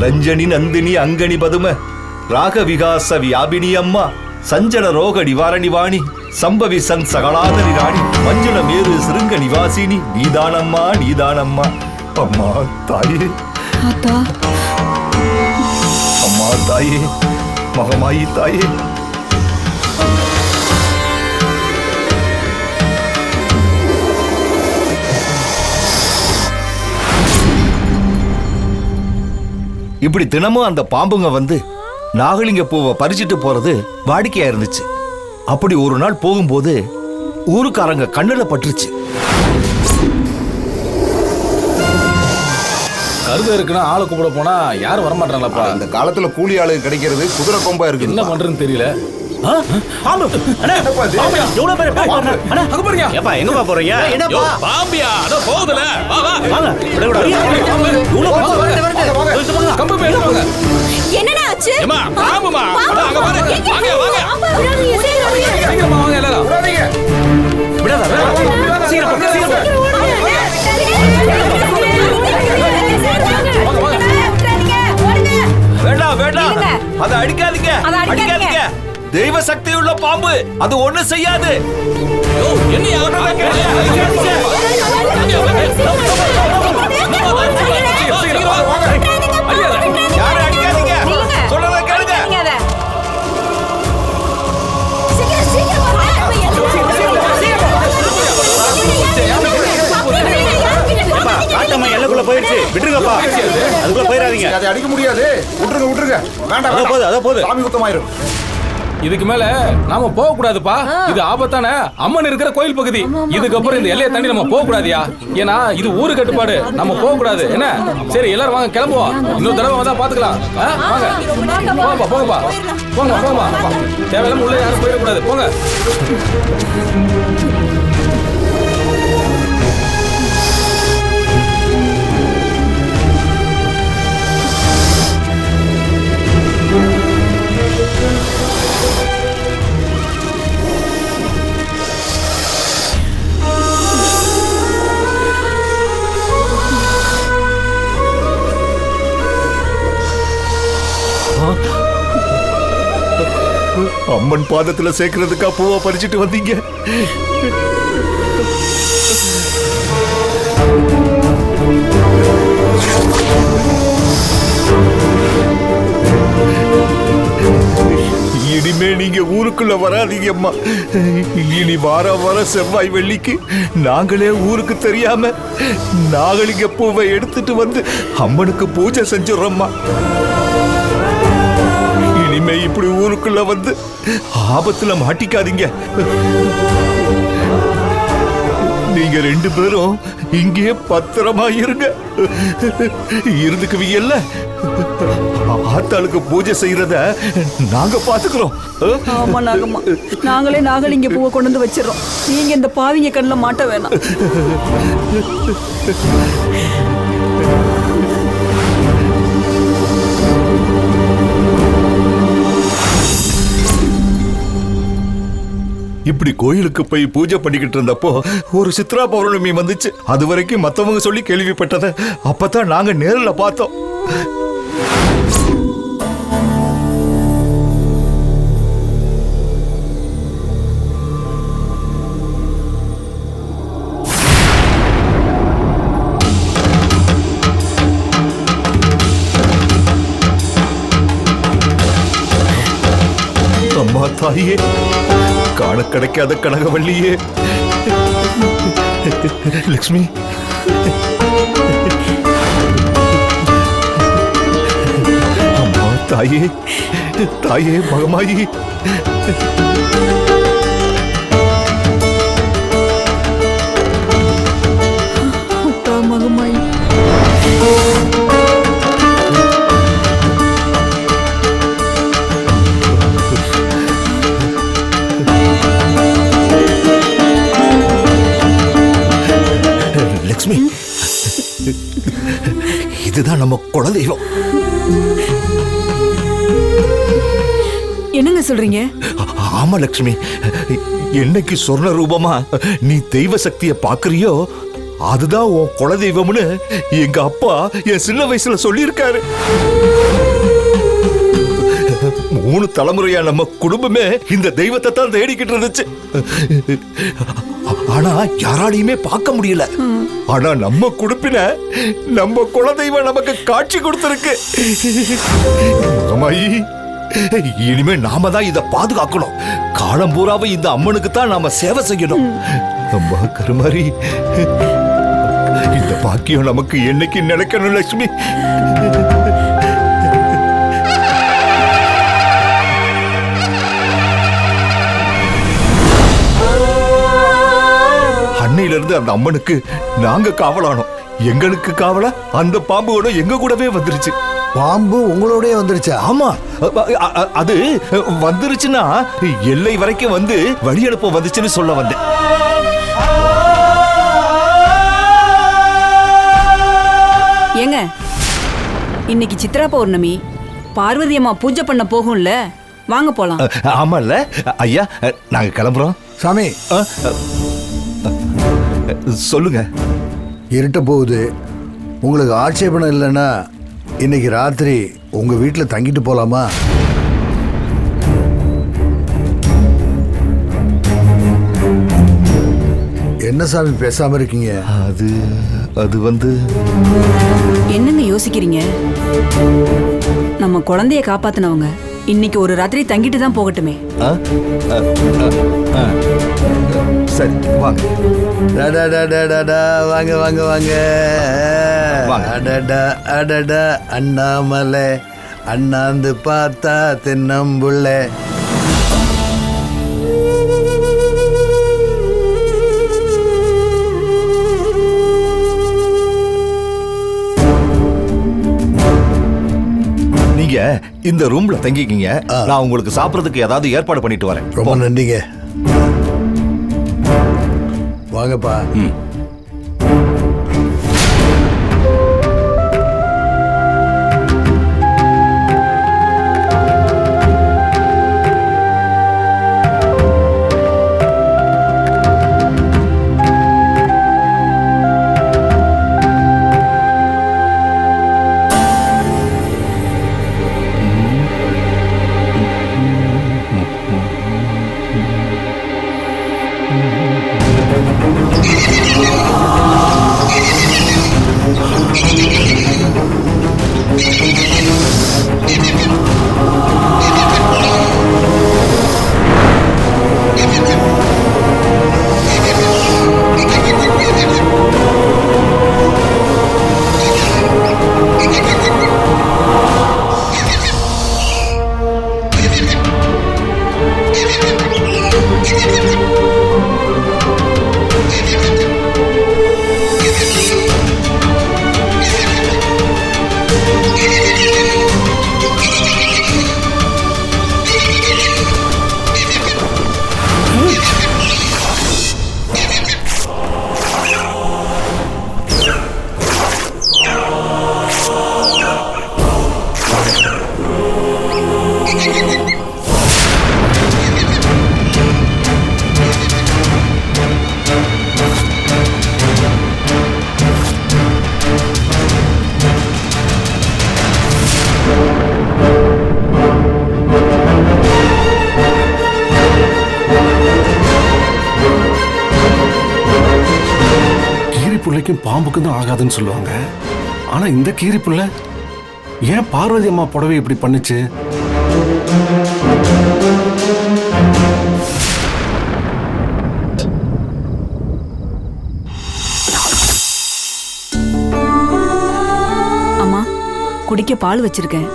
ರಂಜನಿ ನಂದಿನಿ ಅಂಗಣಿ ಪದುಮ ರಾಗ ವಿಕಾಸ ವ್ಯಾಪಿನಿ ಅಮ್ಮ ಸಂಜನ ರೋಗ ನಿವಾರಣಿ ವಾಣಿ ಸಂಭವಿ ಸನ್ ಸಗಳಾದರಿ ರಾಣಿ ಮಂಜುಳ ಮೇರು ಶೃಂಗ ನಿವಾಸಿನಿ ನೀದಾನಮ್ಮ ನೀದಾನಮ್ಮ ಅಮ್ಮ ತಾಯಿ ಅಮ್ಮ ತಾಯಿ ಮಹಮಾಯಿ ತಾಯಿ. இப்படி தினமும் அந்த பாம்புங்க வந்து நாகலிங்க பூவை பறிச்சுட்டு போறது வாடிக்கையா இருந்துச்சு. அப்படி ஒரு நாள் போகும்போது ஊருக்காரங்க கண்ணுல பட்டுருச்சு. கருது இருக்குன்னா ஆளு கூப்பிட போனா யாரும் வரமாட்டாங்களப்பா. அந்த காலத்துல கூலி ஆளு கிடைக்கிறது குதிரை கொம்பா இருக்கு. என்ன பண்றதுன்னு தெரியல. வேண்டாம் வேண்டாம், அதை அடிக்காதீங்க அடிக்காதீங்க. தெய்வ சக்தி உள்ள பாம்பு, அது ஒண்ணு செய்யாது. யாரும் அடிக்காதீங்க, சொல்றத கேளுங்க. காட்டம்மா எல்லைக்குள்ள போயிடுச்சு, விட்டுருங்கப்பா. அதுக்குள்ள போயிடாதீங்க. அதை அடிக்க முடியாது, விட்டுருங்க விட்டுருங்க. வேண்டாம் அதான் போதும். சாமி குத்தமாயிரும். இதுக்கு மேல நாம போக கூடாதுப்பா. இது ஆபத்தான அம்மன் இருக்கிற கோயில் பகுதி. இதுக்கப்புறம் இந்த எல்லையை தாண்டி நம்ம போக கூடாதியா. ஏன்னா இது ஊரு கட்டுப்பாடு, நம்ம போக கூடாது. என்ன சரி, எல்லாரும் வாங்க கிளம்புவோம். இன்னொரு தடவை வந்தா பாத்துக்கலாம். வாங்க போங்கப்பா போங்கப்பா போங்க போங்கப்பா. தேவையில்லாம உள்ள யாரும் போயிடக்கூடாது, போங்க. அம்மன் பாதத்துல சேர்க்கறதுக்கா பூவா பறிச்சுட்டு வந்தீங்க? இனிமே நீங்க ஊருக்குள்ள வராதீங்க அம்மா. இனி வார செவ்வாய் வெள்ளிக்கு நாங்களே ஊருக்கு தெரியாம நாகலிங்க பூவை எடுத்துட்டு வந்து அம்மனுக்கு பூஜை செஞ்சுறோம்மா. இனிமே இப்படி ஊருக்குள்ள வந்து ஆபத்துல மாட்டிக்காதீங்க. நீங்க ரெண்டு பேரும் இங்கே பத்திரமா இருங்க. இருந்துக்குவீங்கல்ல? ஆத்தாளுக்கு பூஜை செய்யறத நாங்க பாத்துக்கிறோம். ஆமா நாகம்மா, நாங்களே நாகலிங்க பூவை கொண்டு வந்து வச்சிடறோம். நீங்க இந்த பாவிங்க கண்ணில் மாட்ட வேணாம். இப்படி கோயிலுக்கு போய் பூஜை பண்ணிக்கிட்டு இருந்தப்போ ஒரு சித்ரா பௌர்ணமி வந்துச்சு. அது வரைக்கும் மத்தவங்க சொல்லி கேள்விப்பட்டத அப்பதான் நாங்க நேரில் பார்த்தோம். அம்மா தாயே, காண கிடைக்காத கனகவல்லியே, லக்ஷ்மி, அம்மா தாயே, தாயே மகமாயி, மகமாயி. லக்ஷ்மி, இதுதான் நம்ம குலதெய்வம். என்னங்க சொல்றீங்க? ஆமா லக்ஷ்மி, என்னைக்கு சொர்ண ரூபமா நீ தெய்வ சக்தியை பாக்குறியோ அதுதான் உன் குலதெய்வம்னு எங்க அப்பா என் சின்ன வயசுல சொல்லியிருக்காரு. 3 தலைமுறையா நம்ம குடும்பமே இந்த தெய்வத்தை தான் தேடிக்கிட்டு இருந்துச்சு. ஆனா யாராலையுமே பார்க்க முடியல. ஆனா நம்ம குடுப்பின நம்ம குலதெய்வம் நமக்கு காட்சி கொடுத்திருக்கு. அம்மாயி, இனிமே நாம தான் இதை பாதுகாக்கணும். காலம் பூராவை இந்த அம்மனுக்கு தான் நாம சேவை செய்யணும். அம்மா கருமாரி, இந்த பாக்கியம் நமக்கு என்னைக்கு நினைக்கணும் லட்சுமி. அன்னையில இருந்து அந்த அம்மனுக்கு நாங்க காவலானோம். எங்களுக்கு காவலா அந்த பாம்போட எங்க கூடவே வந்துருச்சு. பாம்பு உங்களோடய வந்துருச்சா? ஆமா, அது வந்துருச்சுன்னா எல்லை வரைக்கும் வந்து வழி அனுப்ப வந்துச்சுன்னு சொல்ல வந்தேன். ஏங்க, இன்னைக்கு சித்ரா பௌர்ணமி, பார்வதி அம்மா பூஜை பண்ண போகும்ல, வாங்க போலாம். ஆமால ஐயா, நாங்க கிளம்புறோம். சாமி, சொல்லுங்க. இருட்ட போகுது. உங்களுக்கு ஆட்சேபணம் இல்லைன்னா இன்னைக்கு ராத்திரி உங்க வீட்டில் தங்கிட்டு போலாமா? என்ன சாமி பேசாம இருக்கீங்க? அது வந்து என்னங்க யோசிக்கிறீங்க? நம்ம குழந்தைய காப்பாத்தினவங்க இன்னைக்கு ஒரு ராத்திரி தங்கிட்டு தான் போகட்டுமே. சரி, வாங்க. வாங்க வாங்க வாங்க. அடடா அடடா அண்ணாமலை, அண்ணாந்து பார்த்தா தென்னம்புள்ள. நீங்க இந்த ரூம்ல தங்கிக்கிங்க. நான் உங்களுக்கு சாப்பிடறதுக்கு ஏதாவது ஏற்பாடு பண்ணிட்டு வரேன். ரொம்ப நன்றிங்க. வாங்கப்பா. பாம்புக்கும் தான் ஆகாதுன்னு சொல்லுவாங்க. ஆனா இந்த கீரி புள்ள ஏன் பார்வதி அம்மா புடவை இப்படி பண்ணுச்சு? அம்மா, குடிக்க பால் வச்சிருக்கேன்.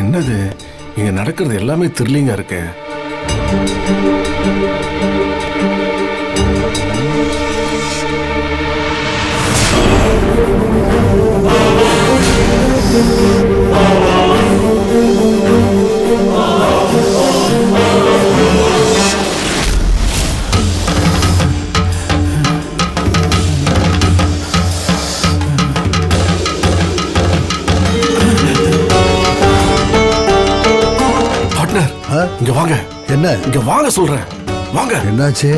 என்னது இங்க நடக்கிறது? எல்லாமே த்ரில்லிங்கா இருக்கு. வாங்க, என்ன இங்க வாங்க சொல்றேன், வாங்க. என்னாச்சு?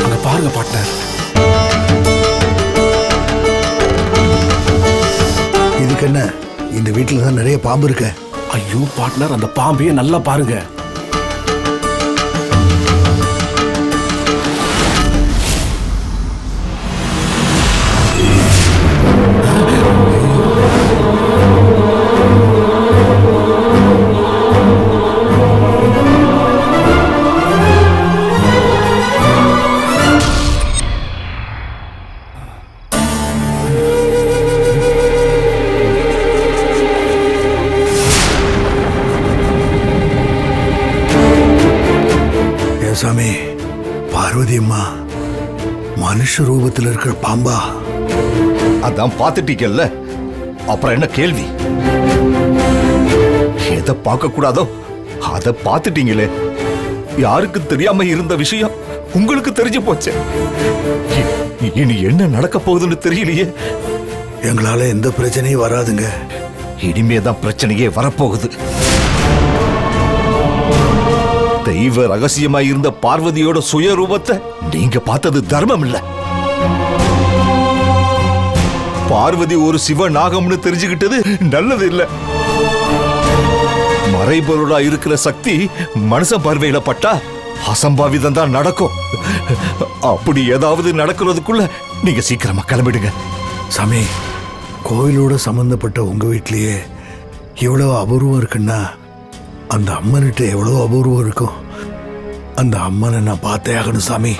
அங்க பாருங்க பார்ட்னர். இதுக்கு என்ன? இந்த வீட்டுல தான் நிறைய பாம்பு இருக்கு. ஐயோ பார்ட்னர், அந்த பாம்பையே நல்லா பாருங்க. சாமி, பார்வதி அம்மா மனுஷ ரூபத்தில் இருக்கிற பாம்பா? அதான் பார்த்துட்டீங்கல்ல, அப்புறம் என்ன கேள்வி? எதை பார்க்க கூடாதோ அதை பார்த்துட்டீங்களே. யாருக்கு தெரியாம இருந்த விஷயம் உங்களுக்கு தெரிஞ்சு போச்சு. இனி என்ன நடக்க போகுதுன்னு தெரியலையே. எங்களால எந்த பிரச்சனையும் வராதுங்க. இனிமேதான் பிரச்சனையே வரப்போகுது. தெய்வ ரகசியமா இருந்த பார்வதியோட சுயரூபத்தை நீங்க பார்த்தது தர்மம் இல்ல. பார்வதி ஒரு சிவநாகம்னு தெரிஞ்சுக்கிட்டது நல்லது இல்ல. மறைபொருளா இருக்கிற சக்தி மனுஷன் பார்வையில பட்டா அசம்பாவிதம் தான் நடக்கும். அப்படி ஏதாவது நடக்கிறதுக்குள்ள நீங்க சீக்கிரமா கிளம்பிடுங்க. சாமி, கோயிலோட சம்பந்தப்பட்ட உங்க வீட்லயே எவ்வளவு அபூர்வம் இருக்குன்னா அந்த அம்மன்கிட்ட எவ்வளவு அபூர்வம் இருக்கும். அந்த அம்மனை நான் பார்த்தே ஆகணும் சாமி.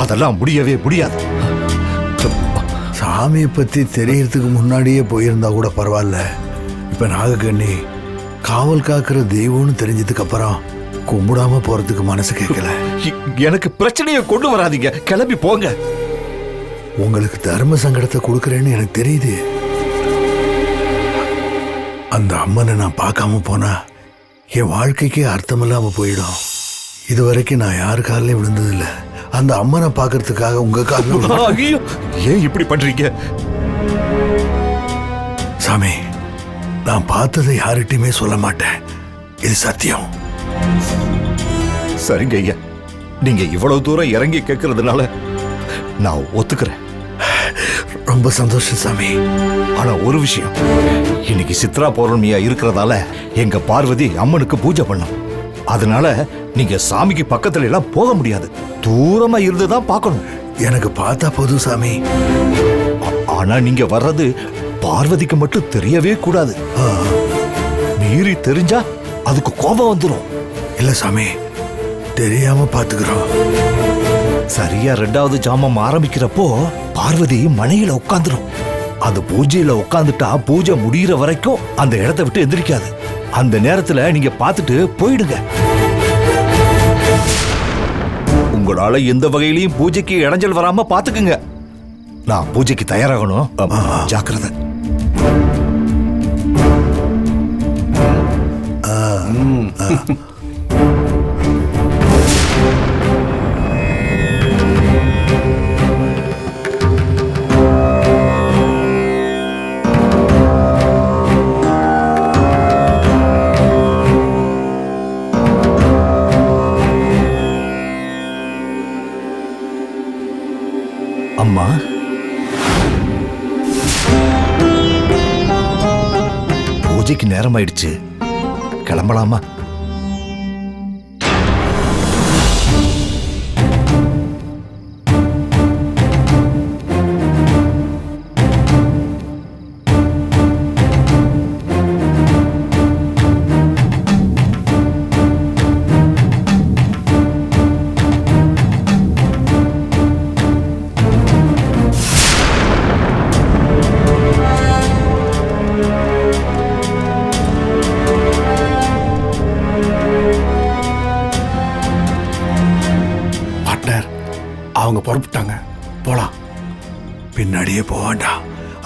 அதெல்லாம் முடியவே முடியாது. சாமியை பத்தி தெரியறதுக்கு முன்னாடியே போயிருந்தா கூட பரவாயில்ல. இப்ப நாகக்கண்ணி காவல் காக்கிற தெய்வம்னு தெரிஞ்சதுக்கு அப்புறம் கும்பிடாம போறதுக்கு மனசு கேட்கல. எனக்கு பிரச்சனையை கொண்டு வராதீங்க, கிளம்பி போங்க. உங்களுக்கு தர்ம சங்கடத்தை கொடுக்கறேன்னு எனக்கு தெரியுது. அந்த அம்மனை நான் பார்க்காம போனா என் வாழ்க்கைக்கே அர்த்தமில்லாம போயிடும். இதுவரைக்கும் நான் யாரு காலிலையும் விழுந்ததில்லை. அந்த அம்மனை பார்க்கறதுக்காக உங்க காலில். ஐயோ, ஏன் இப்படி பண்றீங்க? சாமி, நான் பார்த்ததை யார்கிட்டயுமே சொல்ல மாட்டேன். இது சத்தியம். சரிங்க ஐயா, நீங்க இவ்வளவு தூரம் இறங்கி கேட்கறதுனால நான் ஒத்துக்கிறேன். ரொம்ப சந்தோஷம் சாமி. ஆனா ஒரு விஷயம், இன்னைக்கு சித்ரா பௌர்ணமியா இருக்கிறதால எங்க பார்வதி அம்மனுக்கு பூஜை பண்ணும். அதனால நீங்க சாமிக்கு பக்கத்துல எல்லாம் போக முடியாது. தூரமா இருந்துதான் பார்க்கணும். எனக்கு பார்த்தா போதும் சாமி. ஆனா நீங்க வர்றது பார்வதிக்கு மட்டும் தெரியவே கூடாது. மீறி தெரிஞ்சா அதுக்கு கோபம் வந்துடும். இல்ல சாமி, தெரியாம பாத்துக்கிறோம். சரியா 2வது ஜாமம் ஆரம்பிக்கிறப்போ பார்வதி மனையில உட்காந்துரும். அந்த பூஜையில உட்காந்துட்டா பூஜை முடிகிற வரைக்கும் அந்த இடத்தை விட்டு எந்திரிக்காது. அந்த நேரத்துல நீங்க பார்த்துட்டு போயிடுங்க. உங்களால எந்த வகையிலையும் பூஜைக்கு இடைஞ்சல் வராம பாத்துக்குங்க. நான் பூஜைக்கு தயாராகணும். ஜாக்கிரதை. அம்மா, பூஜைக்கு நேரம் ஆயிடுச்சு, கிளம்பலாமா? அவங்க புறப்பட்டாங்க, போலாம். பின்னாடியே போவாண்டா.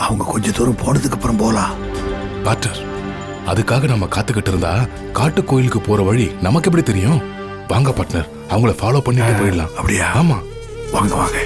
அவங்க கொஞ்ச தூரம் போனதுக்கு அப்புறம் போலாம். பாட்டர், அதுக்காக நம்ம காத்துக்கிட்டு இருந்தா காட்டு கோயிலுக்கு போற வழி நமக்கு எப்படி தெரியும்? வாங்க பார்ட்னர், அவங்கள ஃபாலோ பண்ணிட்டு போயிடலாம். அப்படியா? ஆமா, வாங்க வாங்க.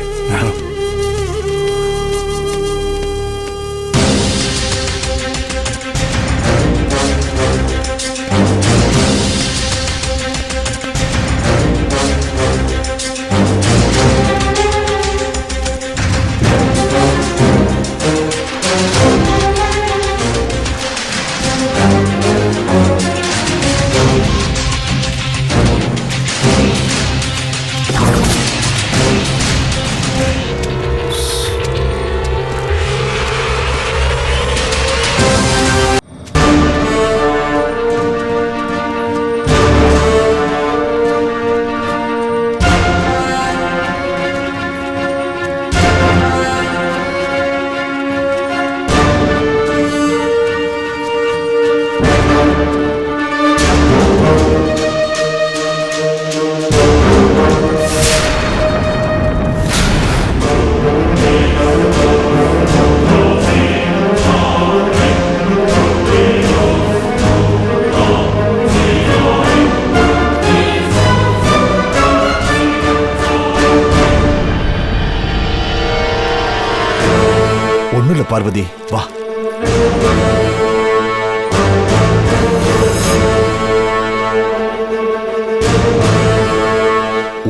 பார்வதி, வா.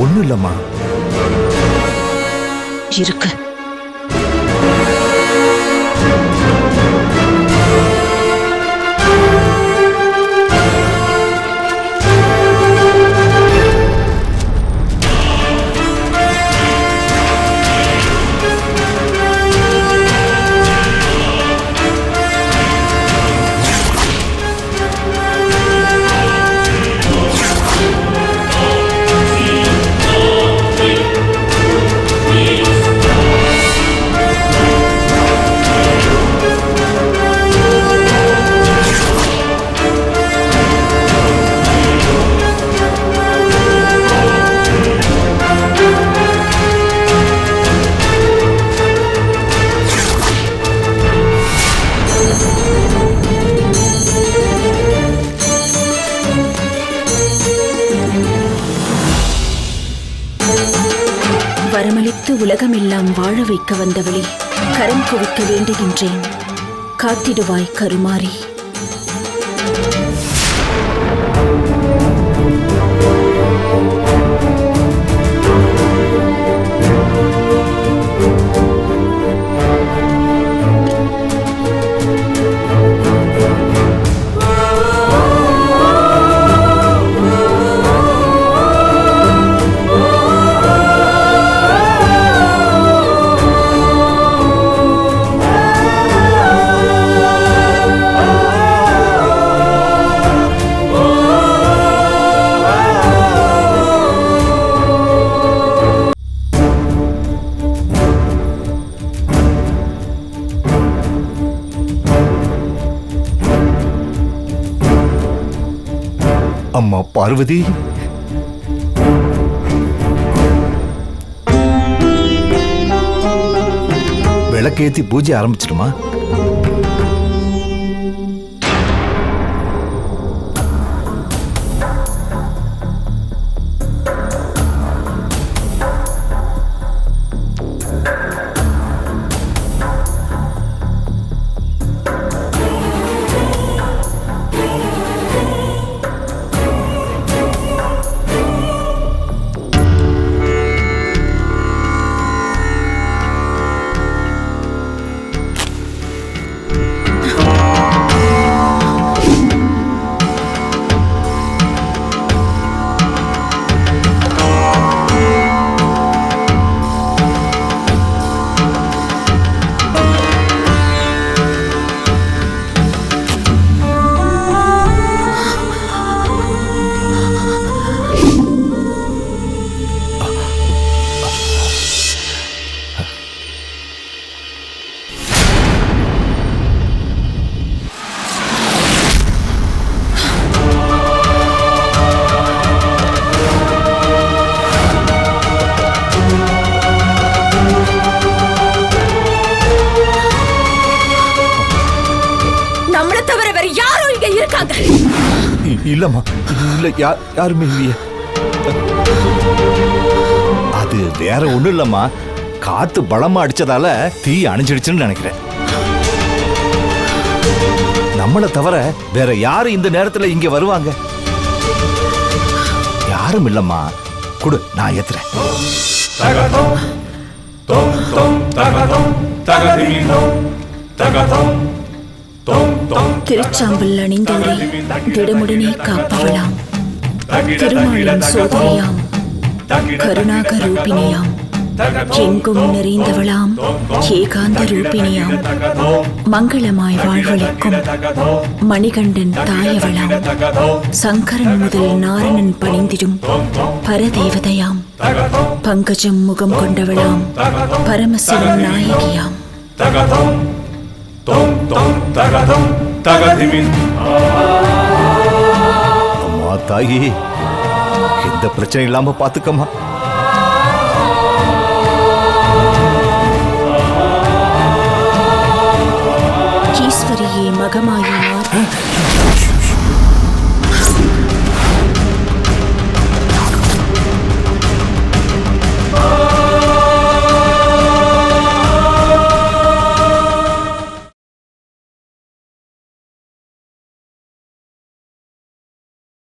ஒண்ணும் இல்லம்மா. இருக்கு. வரமளித்து உலகமெல்லாம் வாழ வைக்க வந்தவளே, கரம் குவிக்க வேண்டுகின்றேன், காத்திடுவாய் கருமாறி. அம்மா பார்வதி, விளக்கேத்தி பூஜை ஆரம்பிச்சிடுமா? இல்லம்மா, இல்ல, யாருமே இல்லையே. அது வேற ஒண்ணும் இல்லம்மா, காத்து பலமா அடிச்சதால தீ அணைஞ்சிடுச்சுன்னு நினைக்கிறேன். நம்மளை தவிர வேற யாரு இந்த நேரத்துல இங்க வருவாங்க? யாரும் இல்லம்மா. குடு, நான் ஏத்துறேன். திருச்சாம்பல் அணிந்தோரை திடமுடனே காப்பவளாம், திருமாலின் சோதரியாம், கருணாக ரூபிணியாம், எங்கும் நிறைந்தவளாம், ஏகாந்த ரூபிணியாம், மங்களமாய் வாழ்வளிக்கும் மணிகண்டன் தாயவளாம், சங்கரன் முதல் நாரணன் பணிந்திடும் பரதேவதையாம், பங்கஜம் முகம் கொண்டவளாம், பரமசிவன் நாயகியாம். அம்மா தாயி, எந்த பிரச்சனை இல்லாம பாத்துக்கம்மா.